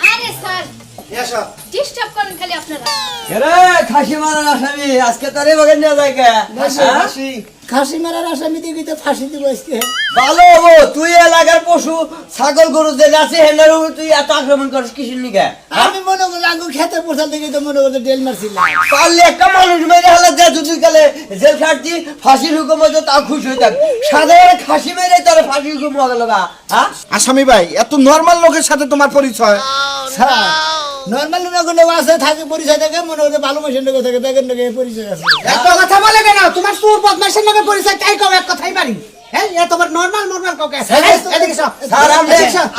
আরে স্যার এসো ডিস্টার্ব করেন খালি আপনারা। এরে খাসি মারার আসামি আজকে তারে বাগান নিয়ে যায় কে? খাসি মারার আসামি দিয়ে তো ফাঁসি দিব আজকে। ভালো হবো তুই এলাকার পশু ছাগল গরু যে আছে হেনার উপর তুই এত আক্রমণ করিস কিসের নিকে? আমি মনে করি আঙ্গু খেতে পোষাল থেকে তো মনে করতে ডেল মারছিলাম। পারলে একটা মানুষ মেরে হলে যে দুই কালে জেল খাটছি ফাঁসির হুকুম হতো তাও খুশি হইতাম। সাধারণ খাসি মেরে তোর ফাঁসির হুকুম হয়ে গেল গা, হ্যাঁ? আসামি ভাই এত নরমাল লোকের সাথে তোমার পরিচয়? স্যার নর্মাল লোক আছে থাকে পরিচয় থাকে মনে করতে ভালো মেশিন লোক থাকে দেখেন নাকি পরিচয় আছে। এত কথা বলে কেন? তোমার সুর বদমাশের লোকের পরিচয় চাই কও, এক কথাই পারি। হ্যাঁ এ তোমার নরমাল কাউকে স্যার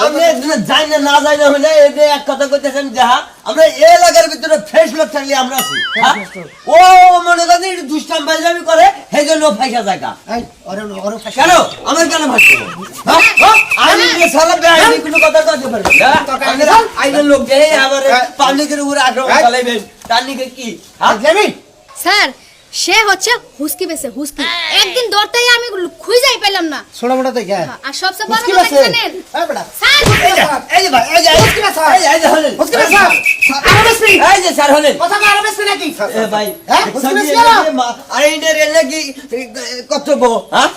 আপনি যাই না না যাই না হলে এই যে এক কথা কইতেছেন যাহা আমরা এই এলাকার ভিতরে ফ্রেশ লোক থাকলে আমরা আছি, হ্যাঁ? ও মনে করেন একটু দুষ্টাম বাজামি করে সেই জন্য ফাইসা জায়গা কেন আমার কেন ভাসছে আমি সারা বেআইনি কোনো কথা কইতে পারি না। আইনের লোক যে আবার পাবলিকের উপরে আক্রমণ চালাইবেন তার নিকে কি, হ্যাঁ? স্যার সে হচ্ছে হুস্কি বেছে হুস্কি। একদিন দৌড়তেই আমি খুঁজেই পেলাম না। ছোট মোটা তো কে আর সবচেয়ে বড় হুস্কি কথা বেছে? জানেন এই বেটা স্যার এই যে ভাই এই যে হুস্কি বেছে? এই যে হলেন হুস্কি বেছে? আরবেসি এই যে স্যার হলেন কথা না আরবেসি নাকি? এ ভাই হ্যাঁ? দেখছেন বুঝতে যে পেরেছি না? আরে এদের এলে কি কর্তব্য, হ্যাঁ?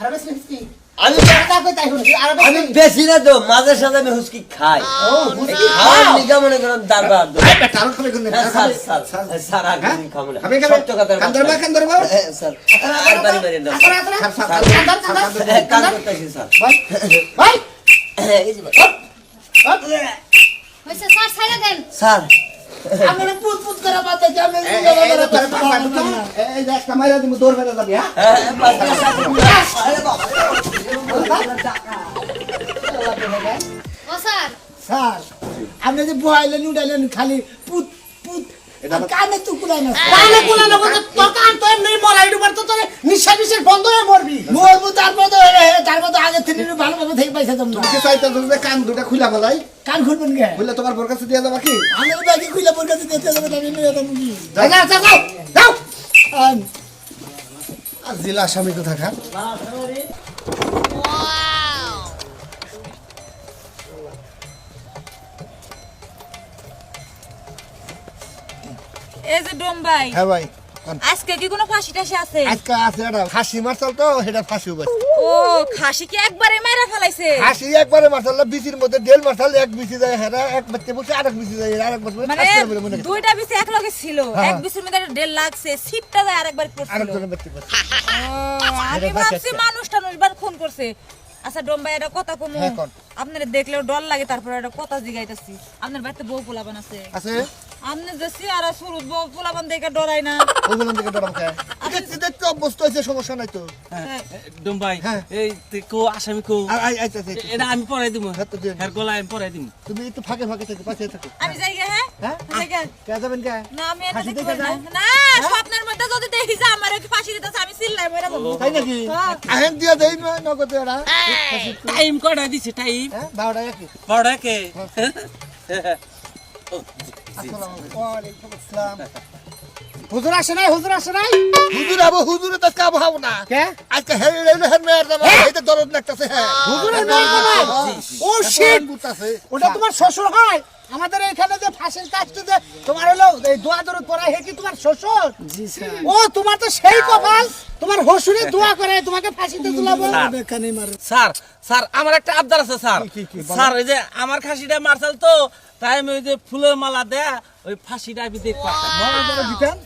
আরবেসি হুস্কি আমি কথা কই তাই শুনি আমি আরবেসি বেশি না তো মাঝে সাথে আমি হুস্কি খাই। হুস্কি খাওয়ার নিগা মনে করেন দারবার টান খাবে কোন? স্যার আর আমি খাবো না আমি খাবে সত্য কথা কান ধরবা স্যার আর বাড়ি বাড়ি না কাজ করতেছি স্যার ভাই এই যে ভাই। হইছে স্যার ছাইড়া দেন। স্যার আমরা পুত করে বাতে কি আমি এই যে একটা মাইরা দিমু দৌড় মেরে যাবি। হ্যাঁ আরে বাবা ও স্যার স্যার আপনি যে বহাইলেন উড়াইলেন খালি পুত পুত কানে তো কুলাই না কানে কোলানো কথা তোর কান তো এমনি মরাই ডুবার তো তোর নিঃশ্বাস বন্ধ হয়ে মরবি। মরবো তারপর তো আগে থেকে ভালোভাবে থেকে পাইছে তোমরা কি চাইতাছ যে কান দুটা খুলা বলাই? কান খুলবেন কে বললে তোমার বোর কাছে দিয়ে যাবা কি? আমি বাকি খুলে পড়ে কাছে দিতে যাবে আমি নিয়ে যাবো কি যাও আন- আর জেলা আসামি তো থাকা। এই যে ডোমবাই হ্যাঁ ভাই আজকে কি কোনো ফাঁসি টাসি আছে? আজকে আছে একটা ফাঁসি মারছাল তো সেটা ফাঁসি হবে। ও খাসি কি একবারে মেরে ফেলাইছে? ফাঁসি একবারে মারছাল বিচির মধ্যে ডেল মারছাল এক বিচি যায় হেরা এক বাচ্চা বসে আরেক বিচি যায় আরেক বসে মানে দুইটা বিচি এক লগে ছিল, এক বিচির মধ্যে ডেল লাগছে, সিটটা যায় আরেকবার পড়ছিল। আরেকজনের ব্যক্তি ও, আমি ভাবছি মানুষ খুন করছে। আচ্ছা ডোমবাই একটা কথা কমু, হ্যাঁ, কোন। আপনারা দেখলেও ডর লাগে, তারপর একটা কথা জিগাইতাছি। আপনার বাড়িতে বউ পোলাপান আছে? আছে আপনি যে সিয়ারা শুরু বউ পোলাপান দেখে ডরাই না? ওগুলো থেকে ডরাম খায় দেখতে দেখতে অভ্যস্ত হয়েছে সমস্যা নাই তো। ডোমবাই হ্যাঁ। এই তুই কো আসামি কো আচ্ছা এটা আমি পড়াই দিমু হ্যাঁ, তো দিন। হের গলা আমি পড়াই দিমু তুমি একটু ফাঁকে ফাঁকে থাকো পাশে থাকো। আমি যাই গে, হ্যাঁ হ্যাঁ যাই গে। কে যাবেন কে? না আমি এটা ফাঁসি দেখব দেখে না। যাও? না স্বপ্নের মধ্যে যদি দেখি যে আমার কি ফাঁসি দিতেছে আমি চিল্লাই মেরে বলবো। তাই নাকি? হ্যাঁ। আহেন দিয়ে দেই না নগদ এরা। টাইম কয়টা দিছে টাইম হ্যাঁ 12টা একই। পড়া কে ওয়ালাইকুম আসসালাম। হুজুর আসে নাই হুজুর আবো হুজুরে তো কাব হব না কে আজকে হেরে হের মেয়ের দাম এইটা দরদ লাগতাছে। হ্যাঁ হুজুরের মেয়ের দাম ও শিট বুতাছে ওটা তোমার শ্বশুর হয় আমাদের এখানে যে ফাঁসির কাজটা যে তোমার হলো এই দোয়া দরুদ পড়া হে কি তোমার শ্বশুর? জি স্যার। ও তোমার তো সেই কপাল তোমার হসুরে দোয়া করে তোমাকে ফাঁসিতে ঝুলাবো এখানে মার স্যার স্যার আমার একটা আবদার আছে স্যার স্যার এই যে আমার খাসিটা মারছাল তো তাই আমি ওই যে ফুলের মালা দেয়া ওই ফাঁসিটা আমি দেখতে মারা দিতেন